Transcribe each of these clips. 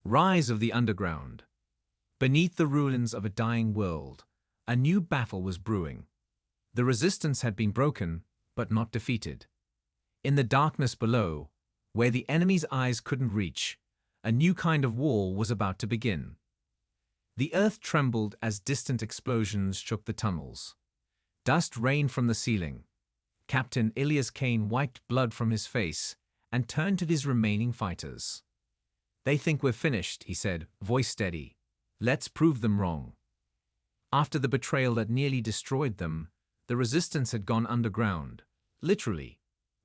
Rise of the Underground. Beneath the ruins of a dying world, a new battle was brewing. The resistance had been broken, but not defeated. In the darkness below, where the enemy's eyes couldn't reach, a new kind of war was about to begin. The earth trembled as distant explosions shook the tunnels. Dust rained from the ceiling. Captain Ilias Kane wiped blood from his face and turned to his remaining fighters. "They think we're finished," he said, voice steady. "Let's prove them wrong." After the betrayal that nearly destroyed them, the resistance had gone underground, literally.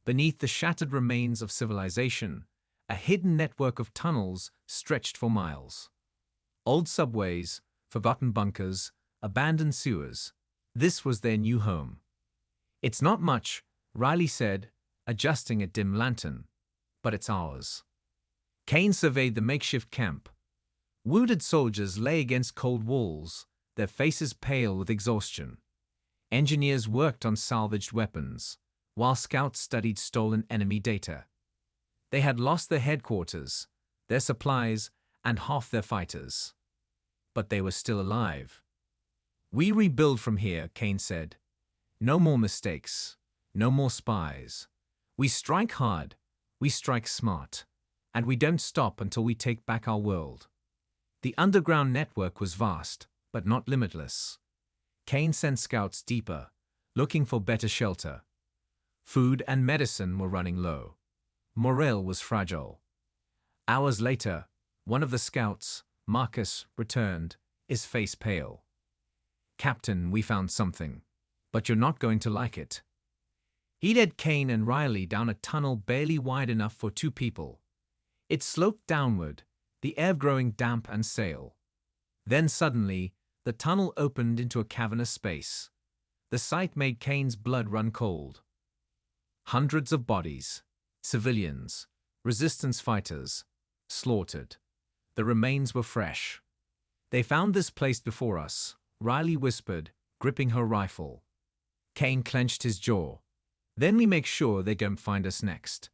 Beneath the shattered remains of civilization, a hidden network of tunnels stretched for miles. Old subways, forgotten bunkers, abandoned sewers. This was their new home. "It's not much," Riley said, adjusting a dim lantern, "but it's ours." Kane surveyed the makeshift camp. Wounded soldiers lay against cold walls, their faces pale with exhaustion. Engineers worked on salvaged weapons, while scouts studied stolen enemy data. They had lost their headquarters, their supplies, and half their fighters. But they were still alive. "We rebuild from here," Kane said. "No more mistakes, no more spies. We strike hard, we strike smart, and we don't stop until we take back our world." The underground network was vast, but not limitless. Kane sent scouts deeper, looking for better shelter. Food and medicine were running low. Morale was fragile. Hours later, one of the scouts, Marcus, returned, his face pale. "Captain, we found something, but you're not going to like it." He led Kane and Riley down a tunnel barely wide enough for two people. It sloped downward, the air growing damp and stale. Then suddenly, the tunnel opened into a cavernous space. The sight made Kane's blood run cold. Hundreds of bodies, civilians, resistance fighters, slaughtered. The remains were fresh. "They found this place before us," Riley whispered, gripping her rifle. Kane clenched his jaw. "Then we make sure they don't find us next."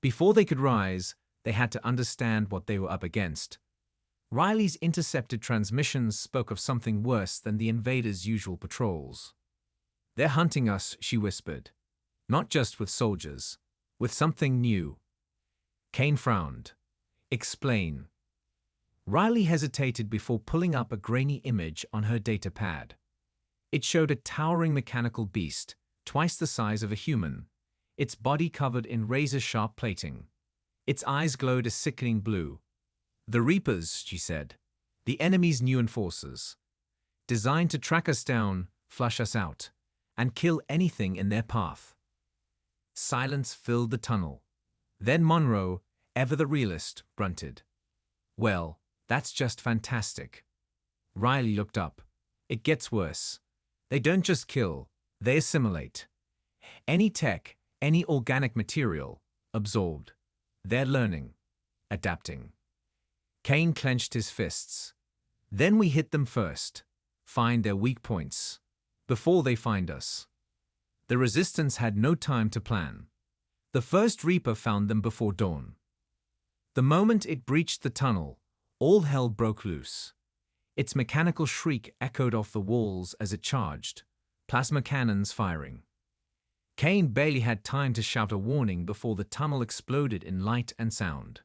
Before they could rise, they had to understand what they were up against. Riley's intercepted transmissions spoke of something worse than the invaders' usual patrols. "They're hunting us," she whispered. "Not just with soldiers, with something new." Kane frowned. "Explain." Riley hesitated before pulling up a grainy image on her data pad. It showed a towering mechanical beast, twice the size of a human, its body covered in razor-sharp plating. Its eyes glowed a sickening blue. "The Reapers," she said. "The enemy's new enforcers. Designed to track us down, flush us out, and kill anything in their path." Silence filled the tunnel. Then Monroe, ever the realist, grunted. "Well, that's just fantastic." Riley looked up. "It gets worse. They don't just kill, they assimilate. Any tech, any organic material, absorbed. They're learning, adapting." Kane clenched his fists. "Then we hit them first, find their weak points, before they find us." The resistance had no time to plan. The first Reaper found them before dawn. The moment it breached the tunnel, all hell broke loose. Its mechanical shriek echoed off the walls as it charged, plasma cannons firing. Kane barely had time to shout a warning before the tunnel exploded in light and sound.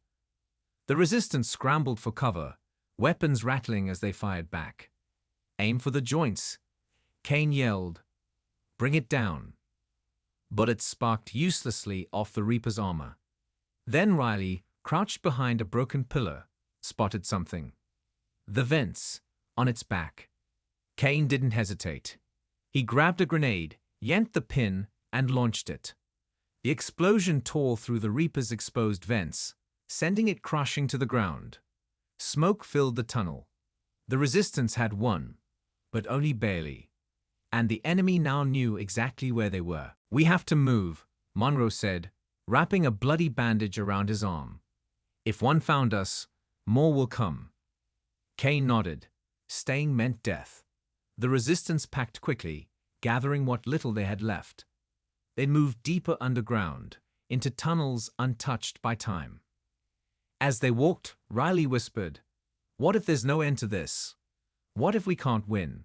The resistance scrambled for cover, weapons rattling as they fired back. "Aim for the joints," Kane yelled. "Bring it down." Bullets sparked uselessly off the Reaper's armor. Then Riley, crouched behind a broken pillar, spotted something. The vents, on its back. Kane didn't hesitate. He grabbed a grenade, yanked the pin, and launched it. The explosion tore through the Reaper's exposed vents, sending it crashing to the ground. Smoke filled the tunnel. The resistance had won, but only barely. And the enemy now knew exactly where they were. "We have to move," Monroe said, wrapping a bloody bandage around his arm. "If one found us, more will come." Kane nodded. Staying meant death. The resistance packed quickly, gathering what little they had left. They moved deeper underground, into tunnels untouched by time. As they walked, Riley whispered. What if there's no end to this? What if we can't win?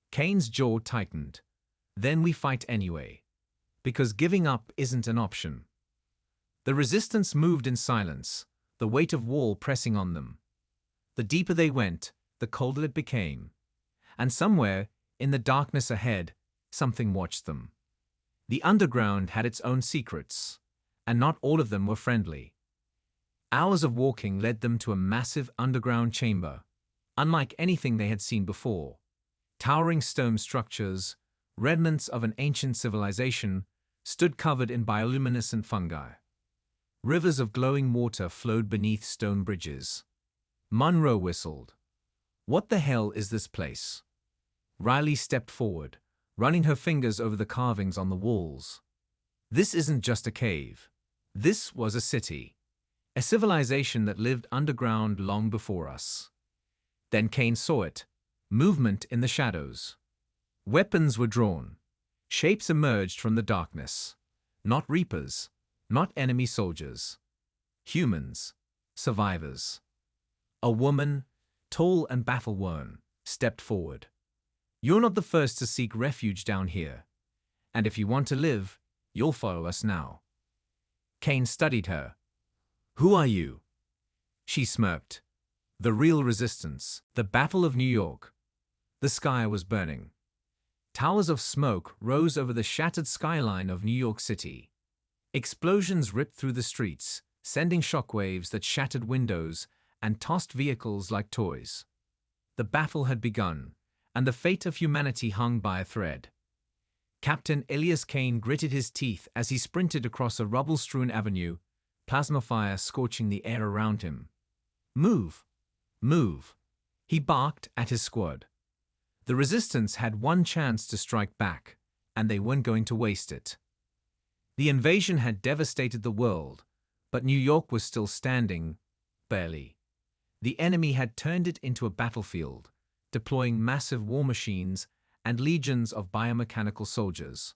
Kane's jaw tightened. Then we fight anyway. Because giving up isn't an option. The resistance moved in silence, the weight of wall pressing on them. The deeper they went, the colder it became. And somewhere, in the darkness ahead, something watched them. The underground had its own secrets, and not all of them were friendly. Hours of walking led them to a massive underground chamber, unlike anything they had seen before. Towering stone structures, remnants of an ancient civilization, stood covered in bioluminescent fungi. Rivers of glowing water flowed beneath stone bridges. Monroe whistled. What the hell is this place? Riley stepped forward, running her fingers over the carvings on the walls. This isn't just a cave. This was a city. A civilization that lived underground long before us. Then Kane saw it. Movement in the shadows. Weapons were drawn. Shapes emerged from the darkness. Not reapers. Not enemy soldiers. Humans. Survivors. A woman, tall and battle-worn, stepped forward. You're not the first to seek refuge down here. And if you want to live, you'll follow us now. Kane studied her. Who are you? She smirked. The real resistance. The Battle of New York. The sky was burning. Towers of smoke rose over the shattered skyline of New York City. Explosions ripped through the streets, sending shockwaves that shattered windows and tossed vehicles like toys. The battle had begun, and the fate of humanity hung by a thread. Captain Elias Kane gritted his teeth as he sprinted across a rubble-strewn avenue, plasma fire scorching the air around him. Move! Move! He barked at his squad. The resistance had one chance to strike back, and they weren't going to waste it. The invasion had devastated the world, but New York was still standing, barely. The enemy had turned it into a battlefield, deploying massive war machines and legions of biomechanical soldiers.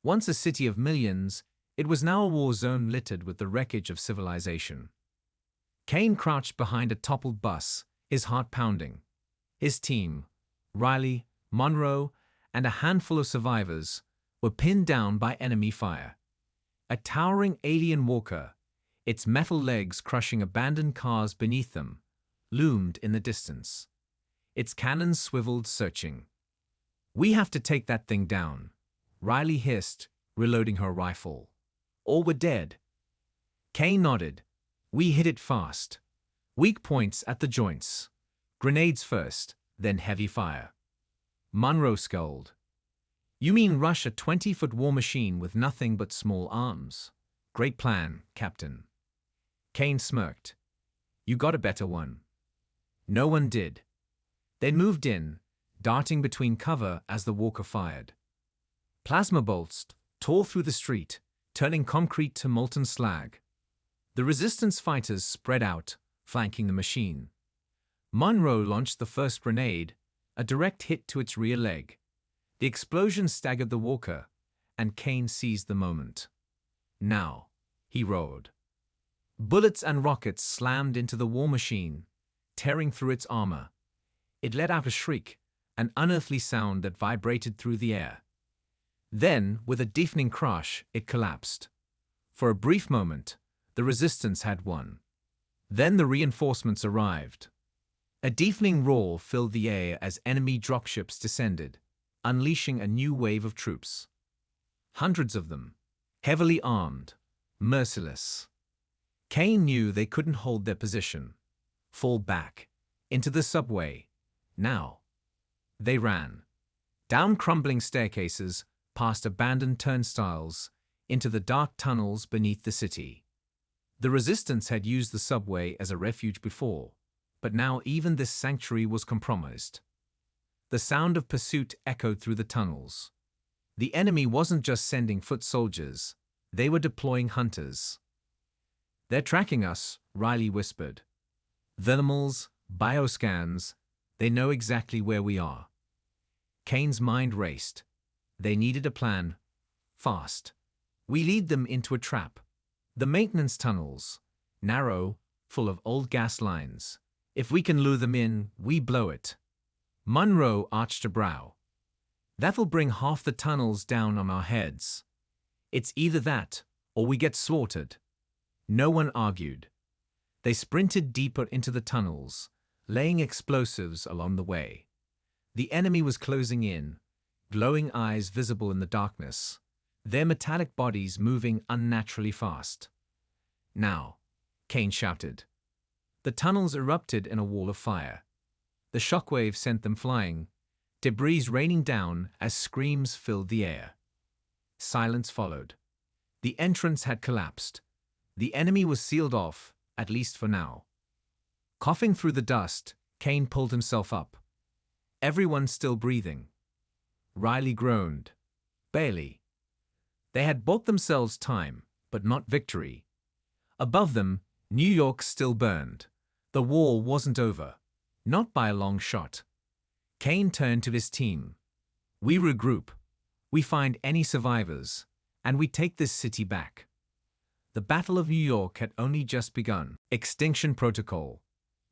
Once a city of millions, it was now a war zone littered with the wreckage of civilization. Kane crouched behind a toppled bus, his heart pounding. His team, Riley, Monroe, and a handful of survivors, were pinned down by enemy fire. A towering alien walker, its metal legs crushing abandoned cars beneath them, loomed in the distance. Its cannons swiveled, searching. We have to take that thing down, Riley hissed, reloading her rifle. Or we're dead. Kane nodded. We hit it fast. Weak points at the joints. Grenades first, then heavy fire. Monroe scowled. You mean rush a 20-foot war machine with nothing but small arms? Great plan, Captain. Kane smirked. You got a better one. No one did. They moved in, darting between cover as the walker fired. Plasma bolts tore through the street, turning concrete to molten slag. The resistance fighters spread out, flanking the machine. Monroe launched the first grenade, a direct hit to its rear leg. The explosion staggered the walker, and Kane seized the moment. Now, he roared. Bullets and rockets slammed into the war machine, tearing through its armor. It let out a shriek, an unearthly sound that vibrated through the air. Then, with a deafening crash, it collapsed. For a brief moment, the resistance had won. Then the reinforcements arrived. A deafening roar filled the air as enemy dropships descended, unleashing a new wave of troops. Hundreds of them, heavily armed, merciless. Kane knew they couldn't hold their position. Fall back, into the subway, now. They ran. Down crumbling staircases, past abandoned turnstiles, into the dark tunnels beneath the city. The resistance had used the subway as a refuge before, but now even this sanctuary was compromised. The sound of pursuit echoed through the tunnels. The enemy wasn't just sending foot soldiers, they were deploying hunters. They're tracking us, Riley whispered. Thermals, bioscans, they know exactly where we are. Kane's mind raced. They needed a plan. Fast. We lead them into a trap. The maintenance tunnels, narrow, full of old gas lines. If we can lure them in, we blow it. Munro arched a brow. That'll bring half the tunnels down on our heads. It's either that, or we get slaughtered. No one argued. They sprinted deeper into the tunnels, laying explosives along the way. The enemy was closing in, glowing eyes visible in the darkness, their metallic bodies moving unnaturally fast. Now, Kane shouted. The tunnels erupted in a wall of fire. The shockwave sent them flying, debris raining down as screams filled the air. Silence followed. The entrance had collapsed. The enemy was sealed off, at least for now. Coughing through the dust, Kane pulled himself up. Everyone still breathing. Riley groaned. Barely. They had bought themselves time, but not victory. Above them, New York still burned. The war wasn't over. Not by a long shot. Kane turned to his team. We regroup. We find any survivors, and we take this city back. The Battle of New York had only just begun. Extinction Protocol.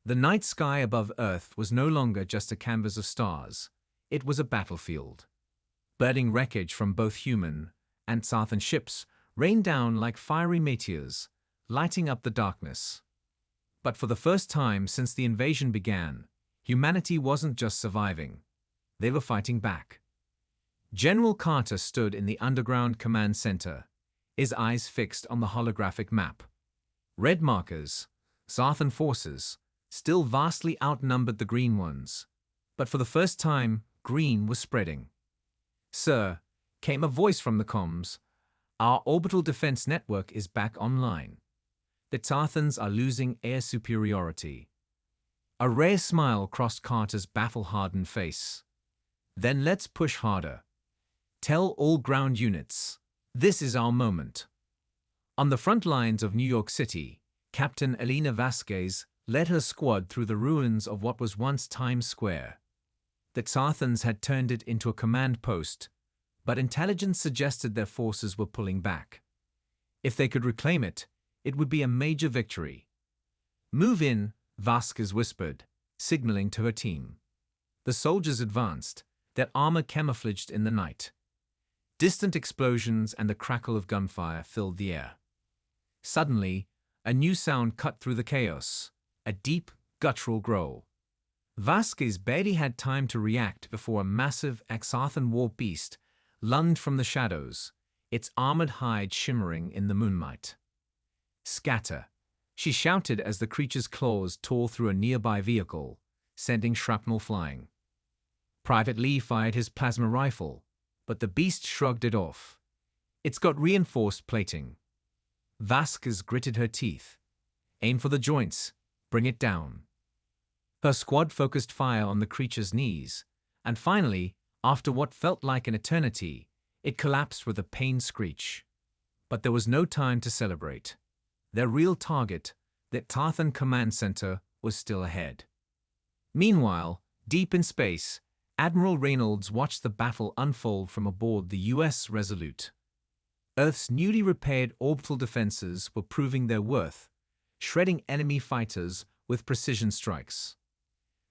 The night sky above Earth was no longer just a canvas of stars. It was a battlefield. Burning wreckage from both human and Sarthan ships rained down like fiery meteors, lighting up the darkness. But for the first time since the invasion began, humanity wasn't just surviving. They were fighting back. General Carter stood in the underground command center, his eyes fixed on the holographic map. Red markers, Sarthan forces, still vastly outnumbered the green ones. But for the first time, green was spreading. Sir, came a voice from the comms. Our orbital defense network is back online. The Sarthans are losing air superiority. A rare smile crossed Carter's battle-hardened face. Then let's push harder. Tell all ground units, this is our moment. On the front lines of New York City, Captain Elena Vasquez led her squad through the ruins of what was once Times Square. The Sarthans had turned it into a command post, but intelligence suggested their forces were pulling back. If they could reclaim it, it would be a major victory. Move in, Vasquez whispered, signaling to her team. The soldiers advanced, their armor camouflaged in the night. Distant explosions and the crackle of gunfire filled the air. Suddenly, a new sound cut through the chaos, a deep, guttural growl. Vasquez barely had time to react before a massive Sarthan war beast lunged from the shadows, its armored hide shimmering in the moonlight. Scatter, she shouted as the creature's claws tore through a nearby vehicle, sending shrapnel flying. Private Lee fired his plasma rifle, but the beast shrugged it off. It's got reinforced plating. Vasquez gritted her teeth. Aim for the joints. Bring it down. Her squad focused fire on the creature's knees, and finally, after what felt like an eternity, it collapsed with a pained screech. But there was no time to celebrate. Their real target, the Sarthan command center, was still ahead. Meanwhile, deep in space, Admiral Reynolds watched the battle unfold from aboard the U.S. Resolute. Earth's newly repaired orbital defenses were proving their worth, shredding enemy fighters with precision strikes.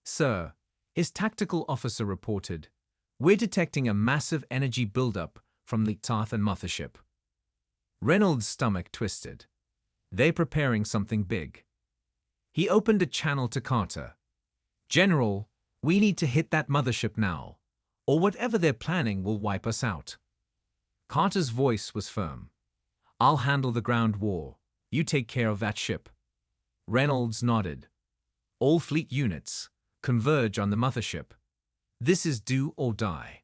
Sir, his tactical officer reported, we're detecting a massive energy buildup from the Sarthan mothership. Reynolds' stomach twisted. They're preparing something big. He opened a channel to Carter. General, we need to hit that mothership now, or whatever they're planning will wipe us out. Carter's voice was firm. I'll handle the ground war. You take care of that ship. Reynolds nodded. All fleet units, converge on the mothership. This is do or die.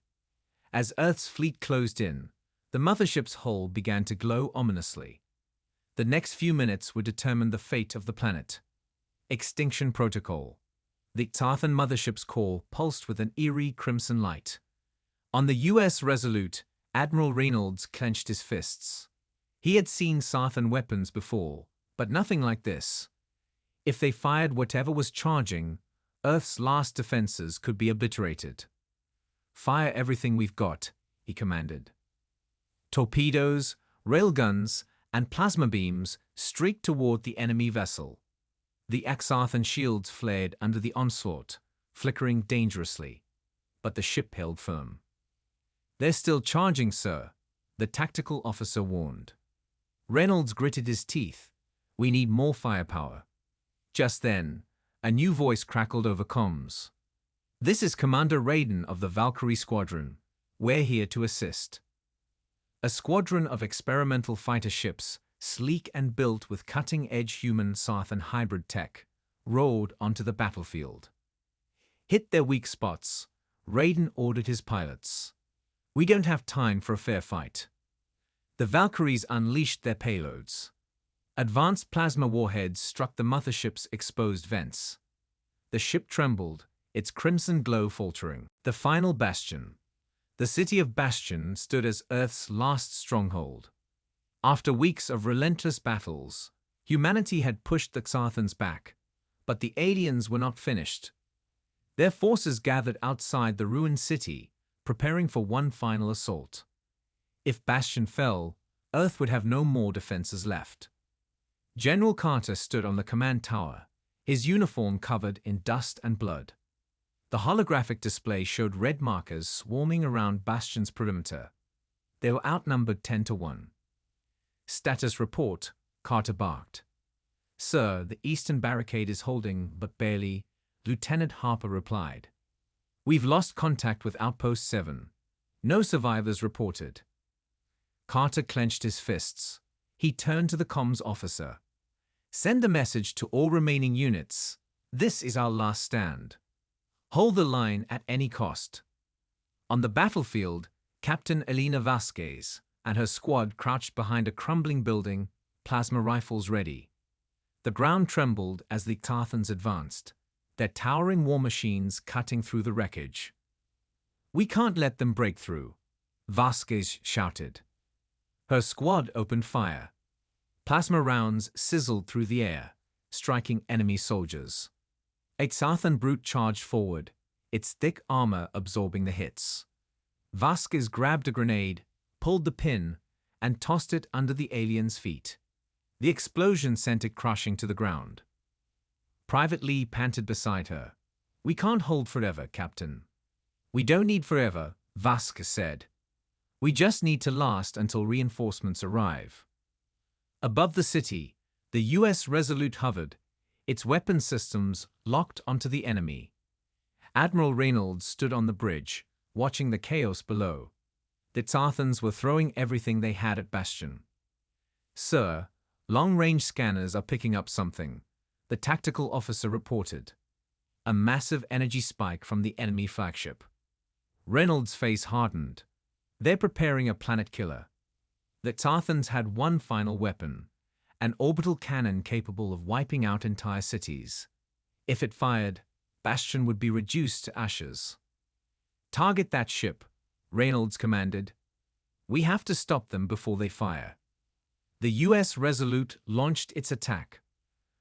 As Earth's fleet closed in, the mothership's hull began to glow ominously. The next few minutes would determine the fate of the planet. Extinction Protocol. The Sarthan mothership's core pulsed with an eerie crimson light. On the U.S. Resolute, Admiral Reynolds clenched his fists. He had seen Sarthan weapons before, but nothing like this. If they fired whatever was charging, Earth's last defenses could be obliterated. Fire everything we've got, he commanded. Torpedoes, railguns, and plasma beams streaked toward the enemy vessel. The Xarthan shields flared under the onslaught, flickering dangerously. But the ship held firm. "They're still charging, sir," the tactical officer warned. Reynolds gritted his teeth. "We need more firepower." Just then, a new voice crackled over comms. "This is Commander Raiden of the Valkyrie Squadron. We're here to assist." A squadron of experimental fighter ships, sleek and built with cutting-edge human Sarthan hybrid tech, roared onto the battlefield. "Hit their weak spots," Raiden ordered his pilots. "We don't have time for a fair fight." The Valkyries unleashed their payloads. Advanced plasma warheads struck the mothership's exposed vents. The ship trembled, its crimson glow faltering. The final bastion. The city of Bastion stood as Earth's last stronghold. After weeks of relentless battles, humanity had pushed the Xarthans back, but the aliens were not finished. Their forces gathered outside the ruined city, preparing for one final assault. If Bastion fell, Earth would have no more defenses left. General Carter stood on the command tower, his uniform covered in dust and blood. The holographic display showed red markers swarming around Bastion's perimeter. They were outnumbered 10-1. "Status report," Carter barked. "Sir, the eastern barricade is holding, but barely," Lieutenant Harper replied. "We've lost contact with Outpost 7. No survivors reported." Carter clenched his fists. He turned to the comms officer. "Send a message to all remaining units. This is our last stand. Hold the line at any cost." On the battlefield, Captain Elena Vasquez and her squad crouched behind a crumbling building, plasma rifles ready. The ground trembled as the Xarthans advanced, their towering war machines cutting through the wreckage. "We can't let them break through," Vasquez shouted. Her squad opened fire. Plasma rounds sizzled through the air, striking enemy soldiers. A Xarthan brute charged forward, its thick armor absorbing the hits. Vasquez grabbed a grenade, pulled the pin, and tossed it under the alien's feet. The explosion sent it crashing to the ground. Private Lee panted beside her. "We can't hold forever, Captain." "We don't need forever," Vasquez said. "We just need to last until reinforcements arrive." Above the city, the U.S. Resolute hovered, its weapon systems locked onto the enemy. Admiral Reynolds stood on the bridge, watching the chaos below. The Xarthans were throwing everything they had at Bastion. "Sir, long-range scanners are picking up something," the tactical officer reported. "A massive energy spike from the enemy flagship." Reynolds' face hardened. "They're preparing a planet killer." The Xarthans had one final weapon, an orbital cannon capable of wiping out entire cities. If it fired, Bastion would be reduced to ashes. "Target that ship," Reynolds commanded. "We have to stop them before they fire." The U.S. Resolute launched its attack.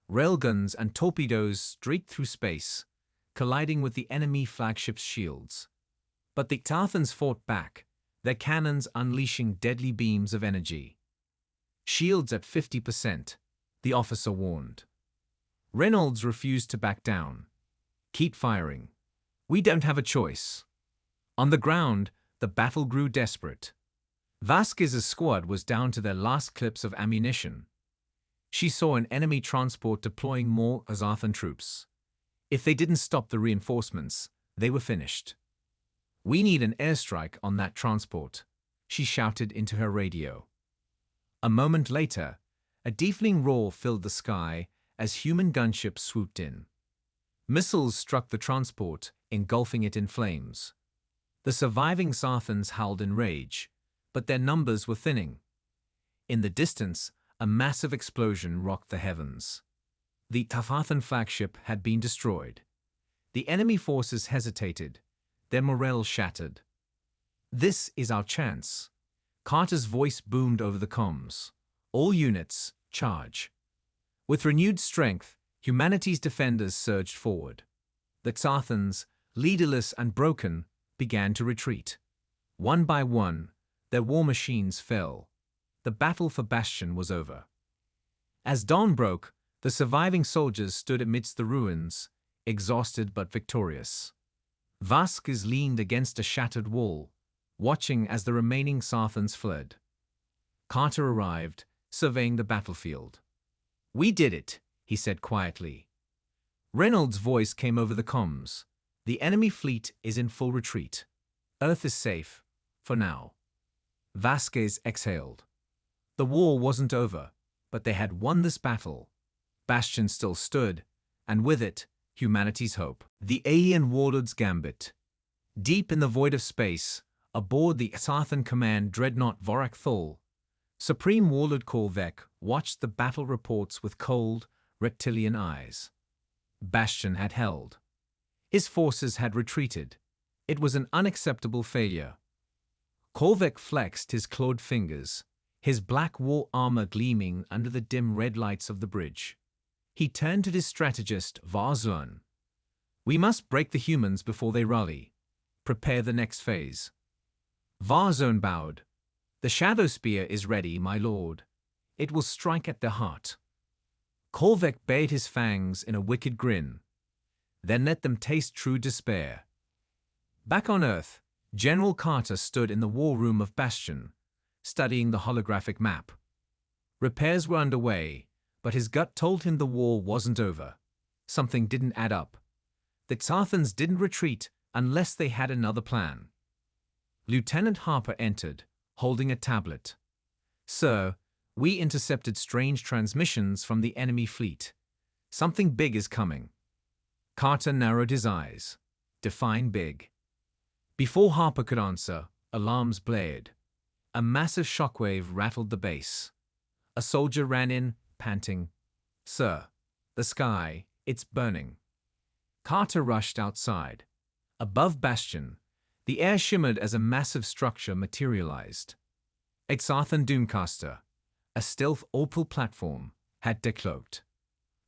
Railguns and torpedoes streaked through space, colliding with the enemy flagship's shields. But the Xarthans fought back, their cannons unleashing deadly beams of energy. "Shields at 50%, the officer warned. Reynolds refused to back down. "Keep firing. We don't have a choice." On the ground, the battle grew desperate. Vasquez's squad was down to their last clips of ammunition. She saw an enemy transport deploying more Xarthan troops. If they didn't stop the reinforcements, they were finished. "We need an airstrike on that transport," she shouted into her radio. A moment later, a deafening roar filled the sky as human gunships swooped in. Missiles struck the transport, engulfing it in flames. The surviving Xarthans howled in rage, but their numbers were thinning. In the distance, a massive explosion rocked the heavens. The Xarthan flagship had been destroyed. The enemy forces hesitated, their morale shattered. "This is our chance." Carter's voice boomed over the comms. "All units, charge." With renewed strength, humanity's defenders surged forward. The Xarthans, leaderless and broken, began to retreat. One by one, their war machines fell. The battle for Bastion was over. As dawn broke, The surviving soldiers stood amidst the ruins, exhausted but victorious. Vasquez leaned against a shattered wall, watching as the remaining Sarthans fled. Carter arrived, surveying the battlefield. "We did it," he said quietly. Reynolds' voice came over the comms. "The enemy fleet is in full retreat. Earth is safe, for now." Vasquez exhaled. The war wasn't over, but they had won this battle. Bastion still stood, and with it, humanity's hope. The alien warlord's gambit. Deep in the void of space, aboard the Sarthan Command dreadnought Vorak Thol, Supreme Warlord Korvek watched the battle reports with cold, reptilian eyes. Bastion had held. His forces had retreated. It was an unacceptable failure. Korvek flexed his clawed fingers, his black war armor gleaming under the dim red lights of the bridge. He turned to his strategist, Varzun. "We must break the humans before they rally. Prepare the next phase." Varzun bowed. "The Shadow Spear is ready, my lord. It will strike at the heart." Korvek bared his fangs in a wicked grin. "Then let them taste true despair." Back on Earth, General Carter stood in the war room of Bastion, studying the holographic map. Repairs were underway, but his gut told him the war wasn't over. Something didn't add up. The Sarthans didn't retreat unless they had another plan. Lieutenant Harper entered, holding a tablet. "Sir, we intercepted strange transmissions from the enemy fleet. Something big is coming." Carter narrowed his eyes. "Define big." Before Harper could answer, alarms blared. A massive shockwave rattled the base. A soldier ran in, panting. "Sir, the sky, it's burning." Carter rushed outside. Above Bastion, the air shimmered as a massive structure materialized. A Sarthan Doomcaster, a stealth opal platform, had decloaked.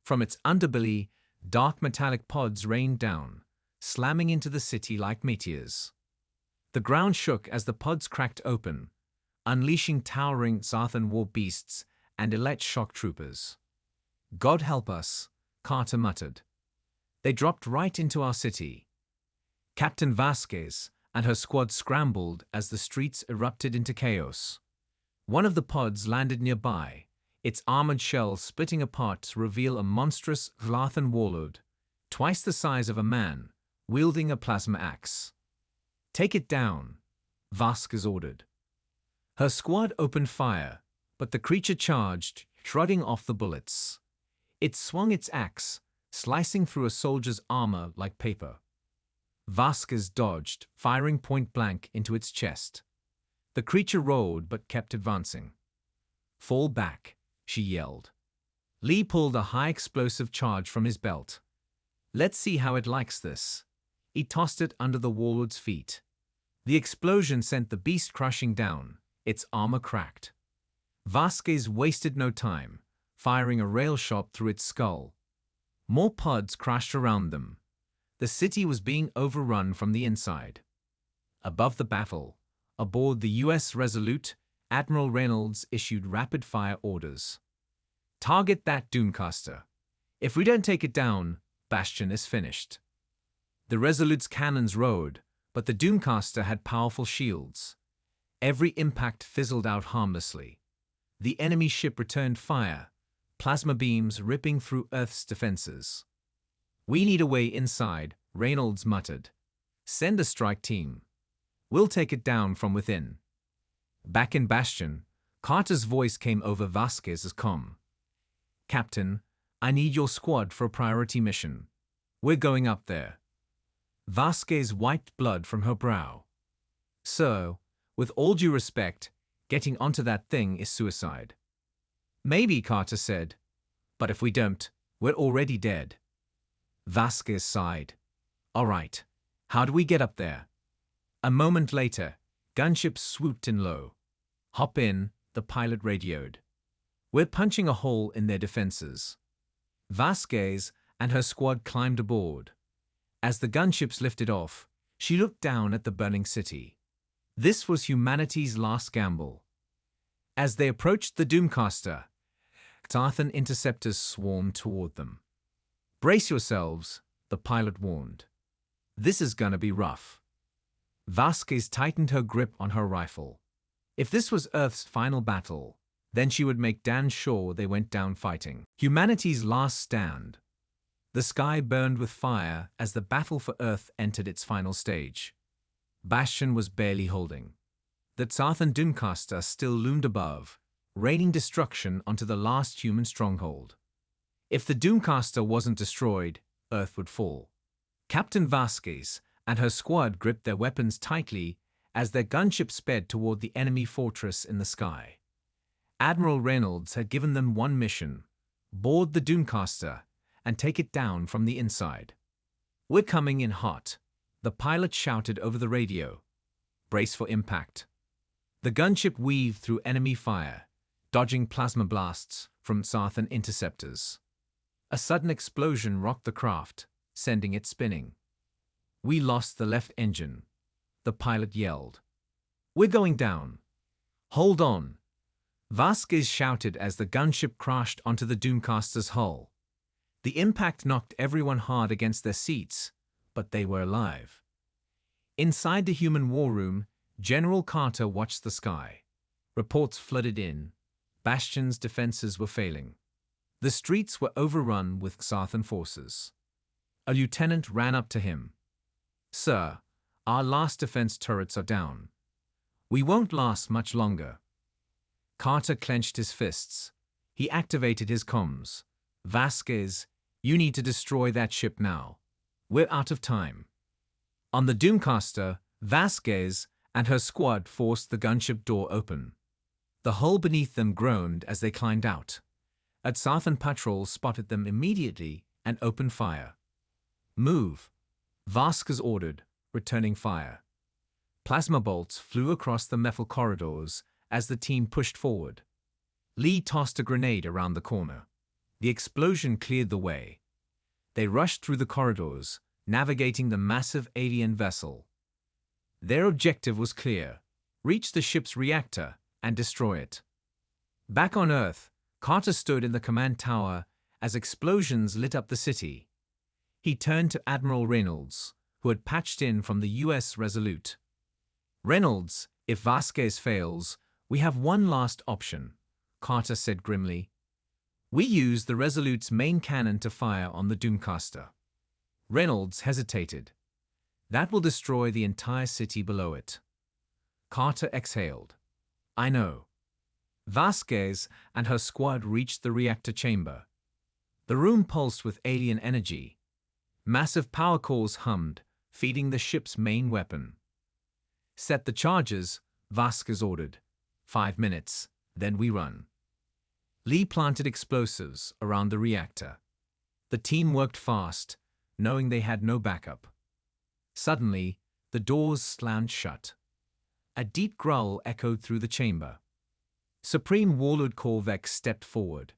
From its underbelly, dark metallic pods rained down, slamming into the city like meteors. The ground shook as the pods cracked open, unleashing towering Sarthan war beasts and elite shock troopers. "God help us," Carter muttered. "They dropped right into our city." Captain Vasquez and her squad scrambled as the streets erupted into chaos. One of the pods landed nearby, its armored shell splitting apart to reveal a monstrous Vlathan warlord, twice the size of a man, wielding a plasma axe. "Take it down," Vasquez ordered. Her squad opened fire, but the creature charged, shrugging off the bullets. It swung its axe, slicing through a soldier's armor like paper. Vasquez dodged, firing point blank into its chest. The creature rolled but kept advancing. "Fall back," she yelled. Lee pulled a high-explosive charge from his belt. "Let's see how it likes this." He tossed it under the warlord's feet. The explosion sent the beast crashing down, its armor cracked. Vasquez wasted no time, firing a rail shot through its skull. More pods crashed around them. The city was being overrun from the inside. Above the battle, aboard the U.S. Resolute, Admiral Reynolds issued rapid-fire orders. "Target that Doomcaster. If we don't take it down, Bastion is finished." The Resolute's cannons roared, but the Doomcaster had powerful shields. Every impact fizzled out harmlessly. The enemy ship returned fire, plasma beams ripping through Earth's defenses. "We need a way inside," Reynolds muttered. "Send a strike team. We'll take it down from within." Back in Bastion, Carter's voice came over Vasquez's comm. "Captain, I need your squad for a priority mission. We're going up there." Vasquez wiped blood from her brow. "Sir, with all due respect, getting onto that thing is suicide." "Maybe," Carter said. "But if we don't, we're already dead." Vasquez sighed. "All right, how do we get up there?" A moment later, gunships swooped in low. "Hop in," the pilot radioed. "We're punching a hole in their defenses." Vasquez and her squad climbed aboard. As the gunships lifted off, she looked down at the burning city. This was humanity's last gamble. As they approached the Doomcaster, Xarthan interceptors swarmed toward them. "Brace yourselves," the pilot warned. "This is gonna be rough." Vasquez tightened her grip on her rifle. If this was Earth's final battle, then she would make damn sure they went down fighting. Humanity's last stand. The sky burned with fire as the battle for Earth entered its final stage. Bastion was barely holding. The Xarthan Doomcaster still loomed above, raining destruction onto the last human stronghold. If the Doomcaster wasn't destroyed, Earth would fall. Captain Vasquez and her squad gripped their weapons tightly as their gunship sped toward the enemy fortress in the sky. Admiral Reynolds had given them one mission: board the Doomcaster and take it down from the inside. "We're coming in hot," the pilot shouted over the radio. "Brace for impact." The gunship weaved through enemy fire, dodging plasma blasts from Xarthan interceptors. A sudden explosion rocked the craft, sending it spinning. "We lost the left engine," the pilot yelled. "We're going down." "Hold on," Vasquez shouted as the gunship crashed onto the Doomcaster's hull. The impact knocked everyone hard against their seats, but they were alive. Inside the human war room, General Carter watched the sky. Reports flooded in. Bastion's defenses were failing. The streets were overrun with Xarthan forces. A lieutenant ran up to him. "Sir, our last defense turrets are down. We won't last much longer." Carter clenched his fists. He activated his comms. "Vasquez, you need to destroy that ship now. We're out of time." On the Doomcaster, Vasquez and her squad forced the gunship door open. The hull beneath them groaned as they climbed out. A Xarthan patrol spotted them immediately and opened fire. "Move," Vasquez ordered, returning fire. Plasma bolts flew across the metal corridors as the team pushed forward. Lee tossed a grenade around the corner. The explosion cleared the way. They rushed through the corridors, navigating the massive alien vessel. Their objective was clear: reach the ship's reactor and destroy it. Back on Earth, Carter stood in the command tower as explosions lit up the city. He turned to Admiral Reynolds, who had patched in from the U.S. Resolute. "Reynolds, if Vasquez fails, we have one last option," Carter said grimly. "We use the Resolute's main cannon to fire on the Doomcaster." Reynolds hesitated. "That will destroy the entire city below it." Carter exhaled. "I know." Vasquez and her squad reached the reactor chamber. The room pulsed with alien energy. Massive power cores hummed, feeding the ship's main weapon. "Set the charges," Vasquez ordered. 5 minutes, then we run." Lee planted explosives around the reactor. The team worked fast, knowing they had no backup. Suddenly, the doors slammed shut. A deep growl echoed through the chamber. Supreme Warlord Korvek stepped forward,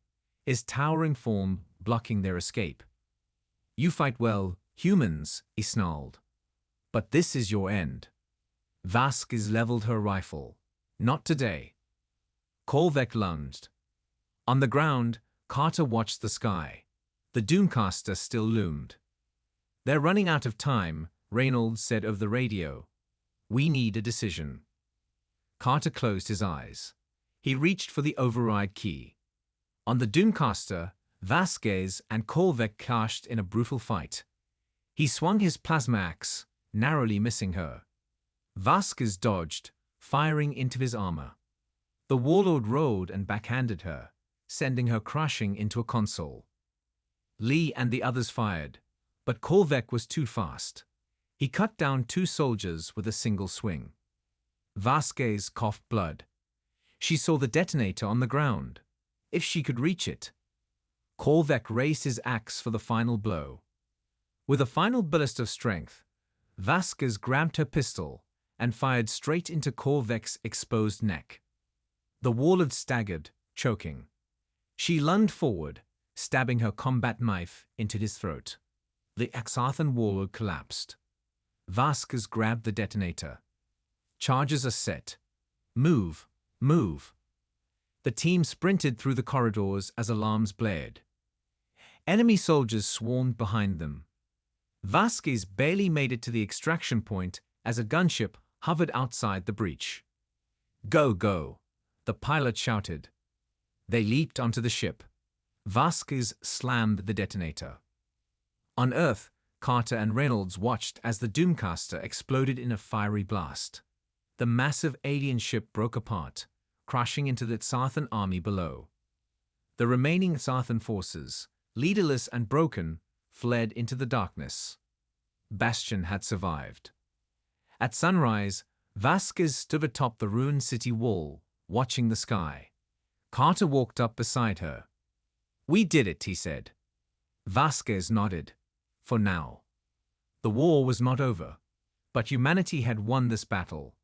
his towering form blocking their escape. "You fight well, humans," he snarled. "But this is your end." Vasquez leveled her rifle. "Not today." Korvek lunged. On the ground, Carter watched the sky. The Doomcaster still loomed. "They're running out of time," Reynolds said over the radio. "We need a decision." Carter closed his eyes. He reached for the override key. On the Doomcaster, Vasquez and Korvek clashed in a brutal fight. He swung his plasma axe, narrowly missing her. Vasquez dodged, firing into his armor. The warlord rolled and backhanded her, sending her crashing into a console. Lee and the others fired, but Korvek was too fast. He cut down 2 soldiers with a single swing. Vasquez coughed blood. She saw the detonator on the ground. If she could reach it. Korvek raised his axe for the final blow. With a final burst of strength, Vasquez grabbed her pistol and fired straight into Korvek's exposed neck. The warlord staggered, choking. She lunged forward, stabbing her combat knife into his throat. The Xarthan warlord collapsed. Vasquez grabbed the detonator. "Charges are set. Move, move." The team sprinted through the corridors as alarms blared. Enemy soldiers swarmed behind them. Vasquez barely made it to the extraction point as a gunship hovered outside the breach. "Go, go!" the pilot shouted. They leaped onto the ship. Vasquez slammed the detonator. On Earth, Carter and Reynolds watched as the Doomcaster exploded in a fiery blast. The massive alien ship broke apart, crashing into the Xarthan army below. The remaining Xarthan forces, leaderless and broken, fled into the darkness. Bastion had survived. At sunrise, Vasquez stood atop the ruined city wall, watching the sky. Carter walked up beside her. "We did it," he said. Vasquez nodded. For now. The war was not over. But humanity had won this battle.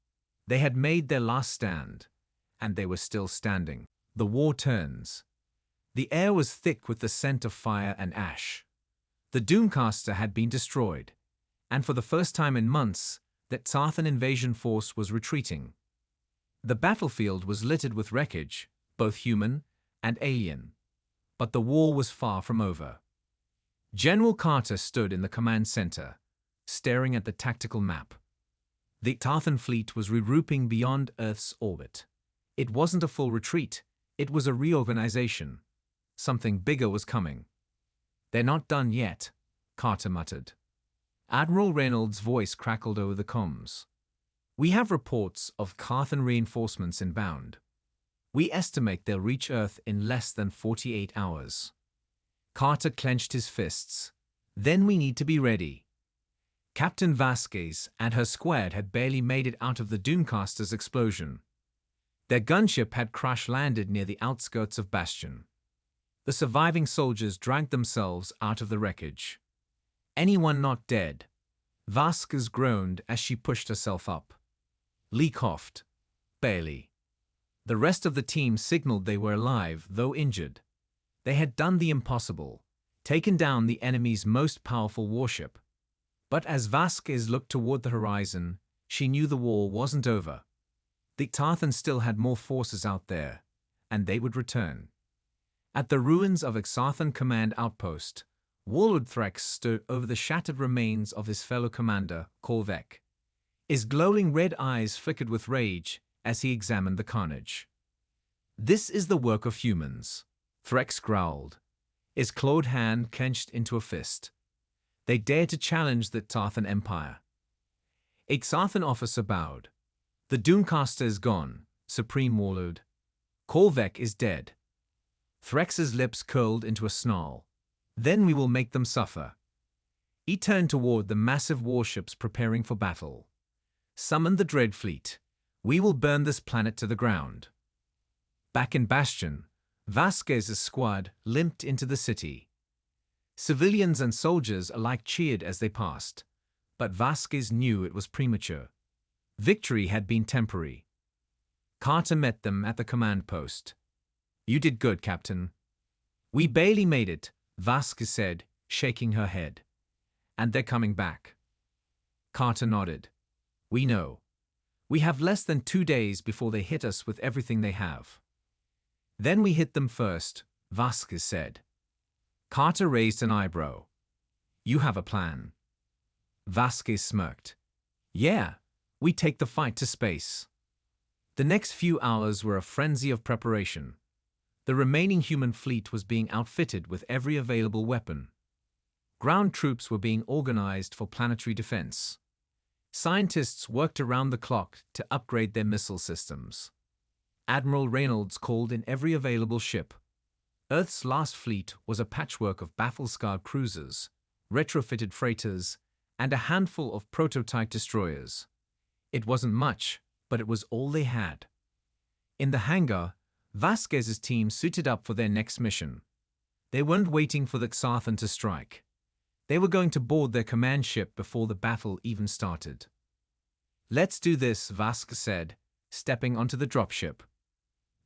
They had made their last stand. And they were still standing. The war turns. The air was thick with the scent of fire and ash. The Doomcaster had been destroyed. And for the first time in months, that Xarthan invasion force was retreating. The battlefield was littered with wreckage, both human and alien. But the war was far from over. General Carter stood in the command center, staring at the tactical map. The Xarthan fleet was regrouping beyond Earth's orbit. It wasn't a full retreat, it was a reorganization. Something bigger was coming. "They're not done yet," Carter muttered. Admiral Reynolds' voice crackled over the comms. "We have reports of Xarthan reinforcements inbound. We estimate they'll reach Earth in less than 48 hours. Carter clenched his fists. "Then we need to be ready." Captain Vasquez and her squad had barely made it out of the Doomcaster's explosion. Their gunship had crash-landed near the outskirts of Bastion. The surviving soldiers dragged themselves out of the wreckage. "Anyone not dead?" Vasquez groaned as she pushed herself up. Lee coughed. "Barely." The rest of the team signaled they were alive, though injured. They had done the impossible, taken down the enemy's most powerful warship. But as Vasquez looked toward the horizon, she knew the war wasn't over. The Xarthan still had more forces out there, and they would return. At the ruins of a Xarthan command outpost, Warlord Threx stood over the shattered remains of his fellow commander, Korvek. His glowing red eyes flickered with rage as he examined the carnage. "This is the work of humans," Threx growled, his clawed hand clenched into a fist. "They dared to challenge the Xarthan Empire." A Xarthan officer bowed. "The Doomcaster is gone, Supreme Warlord. Korvek is dead." Threx's lips curled into a snarl. "Then we will make them suffer." He turned toward the massive warships preparing for battle. "Summon the Dread Fleet. We will burn this planet to the ground." Back in Bastion, Vasquez's squad limped into the city. Civilians and soldiers alike cheered as they passed, but Vasquez knew it was premature. Victory had been temporary. Carter met them at the command post. "You did good, Captain." "We barely made it," Vasquez said, shaking her head. "And they're coming back." Carter nodded. "We know. We have less than 2 days before they hit us with everything they have." "Then we hit them first," Vasquez said. Carter raised an eyebrow. "You have a plan." Vasquez smirked. "Yeah, we take the fight to space." The next few hours were a frenzy of preparation. The remaining human fleet was being outfitted with every available weapon. Ground troops were being organized for planetary defense. Scientists worked around the clock to upgrade their missile systems. Admiral Reynolds called in every available ship. Earth's last fleet was a patchwork of battle-scarred cruisers, retrofitted freighters, and a handful of prototype destroyers. It wasn't much, but it was all they had. In the hangar, Vasquez's team suited up for their next mission. They weren't waiting for the Xarthan to strike. They were going to board their command ship before the battle even started. "Let's do this," Vasquez said, stepping onto the dropship.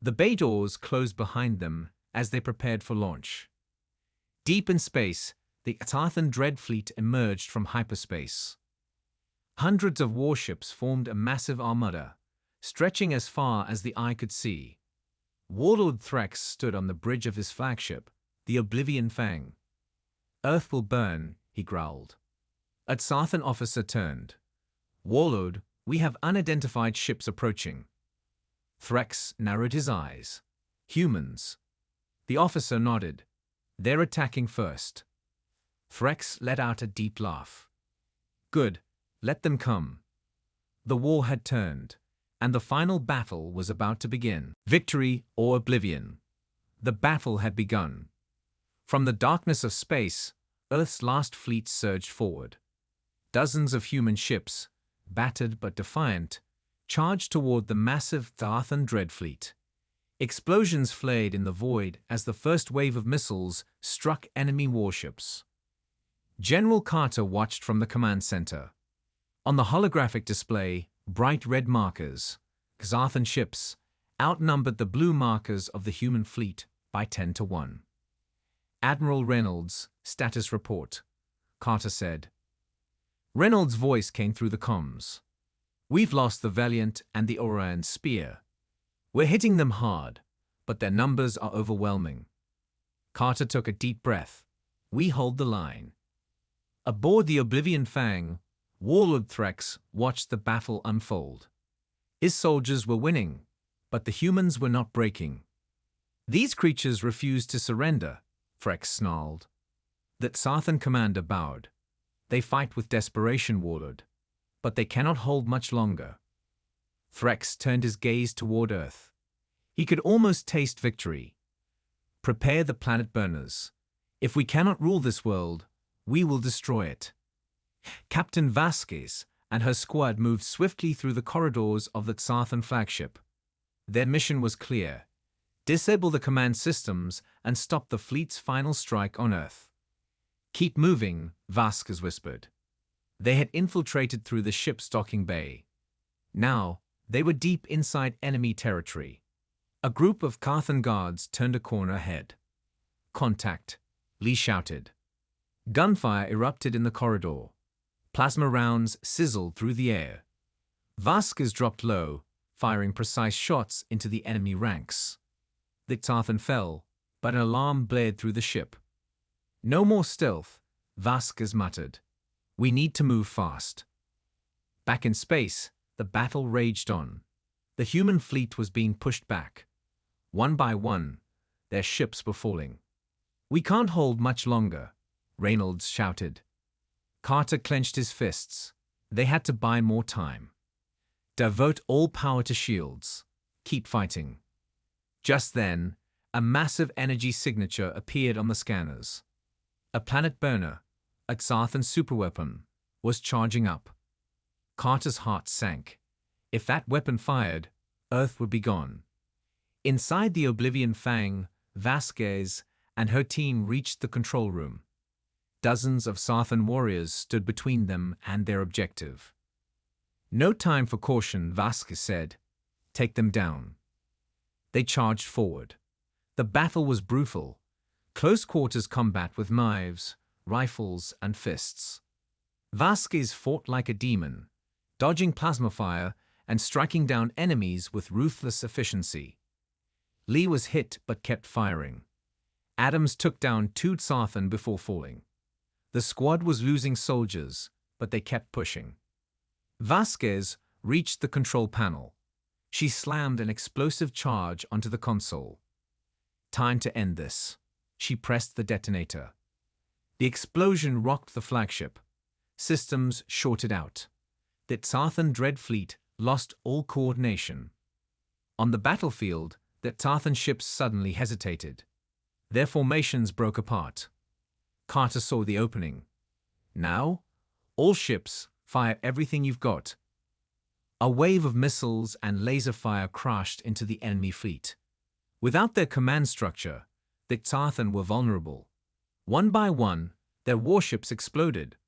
The bay doors closed behind them as they prepared for launch. Deep in space, the Xarthan Dread Fleet emerged from hyperspace. Hundreds of warships formed a massive armada, stretching as far as the eye could see. Warlord Threx stood on the bridge of his flagship, the Oblivion Fang. "Earth will burn," he growled. A Xarthan officer turned. "Warlord, we have unidentified ships approaching." Threx narrowed his eyes. "Humans." The officer nodded. "They're attacking first." Threx let out a deep laugh. "Good, let them come." The war had turned, and the final battle was about to begin. Victory or oblivion. The battle had begun. From the darkness of space, Earth's last fleet surged forward. Dozens of human ships, battered but defiant, charged toward the massive Xarthan Dread Fleet. Explosions flared in the void as the first wave of missiles struck enemy warships. General Carter watched from the command center. On the holographic display, bright red markers, Xarthan ships, outnumbered the blue markers of the human fleet by 10 to 1. "Admiral Reynolds, status report," Carter said. Reynolds' voice came through the comms. "We've lost the Valiant and the Orion Spear. We're hitting them hard, but their numbers are overwhelming." Carter took a deep breath. "We hold the line." Aboard the Oblivion Fang, Warlord Threx watched the battle unfold. His soldiers were winning, but the humans were not breaking. "These creatures refused to surrender," Threx snarled. The Xarthan commander bowed. "They fight with desperation, Warlord, but they cannot hold much longer." Threx turned his gaze toward Earth. He could almost taste victory. "Prepare the planet burners. If we cannot rule this world, we will destroy it." Captain Vasquez and her squad moved swiftly through the corridors of the Xarthan flagship. Their mission was clear: disable the command systems and stop the fleet's final strike on Earth. "Keep moving," Vasquez whispered. They had infiltrated through the ship's docking bay. Now, they were deep inside enemy territory. A group of Xarthan guards turned a corner ahead. "Contact," Lee shouted. Gunfire erupted in the corridor. Plasma rounds sizzled through the air. Vasquez dropped low, firing precise shots into the enemy ranks. The Xarthan fell, but an alarm blared through the ship. "No more stealth," Vasquez muttered. "We need to move fast." Back in space, the battle raged on. The human fleet was being pushed back. One by one, their ships were falling. "We can't hold much longer," Reynolds shouted. Carter clenched his fists. They had to buy more time. "Devote all power to shields. Keep fighting." Just then, a massive energy signature appeared on the scanners. A planet burner, a Xarthan superweapon, was charging up. Carter's heart sank. If that weapon fired, Earth would be gone. Inside the Oblivion Fang, Vasquez and her team reached the control room. Dozens of Xarthan warriors stood between them and their objective. "No time for caution," Vasquez said. "Take them down." They charged forward. The battle was brutal. Close quarters combat with knives, rifles, and fists. Vasquez fought like a demon, dodging plasma fire and striking down enemies with ruthless efficiency. Lee was hit but kept firing. Adams took down 2 Xarthan before falling. The squad was losing soldiers, but they kept pushing. Vasquez reached the control panel. She slammed an explosive charge onto the console. "Time to end this." She pressed the detonator. The explosion rocked the flagship. Systems shorted out. The Xarthan Dread Fleet lost all coordination. On the battlefield, the Xarthan ships suddenly hesitated. Their formations broke apart. Carter saw the opening. "Now, all ships, fire everything you've got." A wave of missiles and laser fire crashed into the enemy fleet. Without their command structure, the Xarthan were vulnerable. One by one, their warships exploded.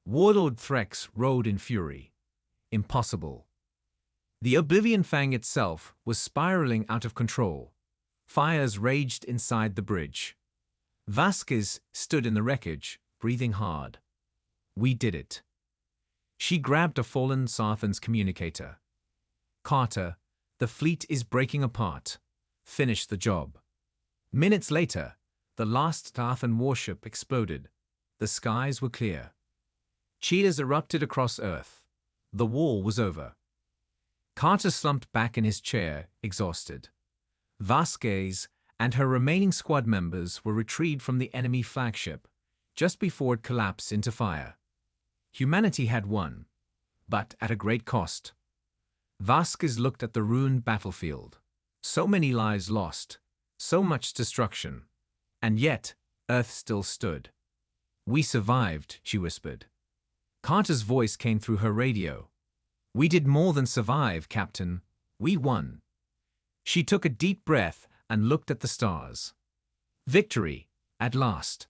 Warlord Threx rode in fury. Impossible. The Oblivion Fang itself was spiraling out of control. Fires raged inside the bridge. Vasquez stood in the wreckage, breathing hard. "We did it." She grabbed a fallen Xarthan's communicator. "Carter, the fleet is breaking apart. finished the job. Minutes later, the last Tathan warship exploded. The skies were clear. Cheetahs erupted across Earth. The war was over. Carter slumped back in his chair, exhausted. Vasquez and her remaining squad members were retrieved from the enemy flagship just before it collapsed into fire. Humanity had won, but at a great cost. Vasquez looked at the ruined battlefield. So many lives lost, so much destruction. And yet, Earth still stood. "We survived," she whispered. Carter's voice came through her radio. "We did more than survive, Captain. We won." She took a deep breath and looked at the stars. Victory, at last.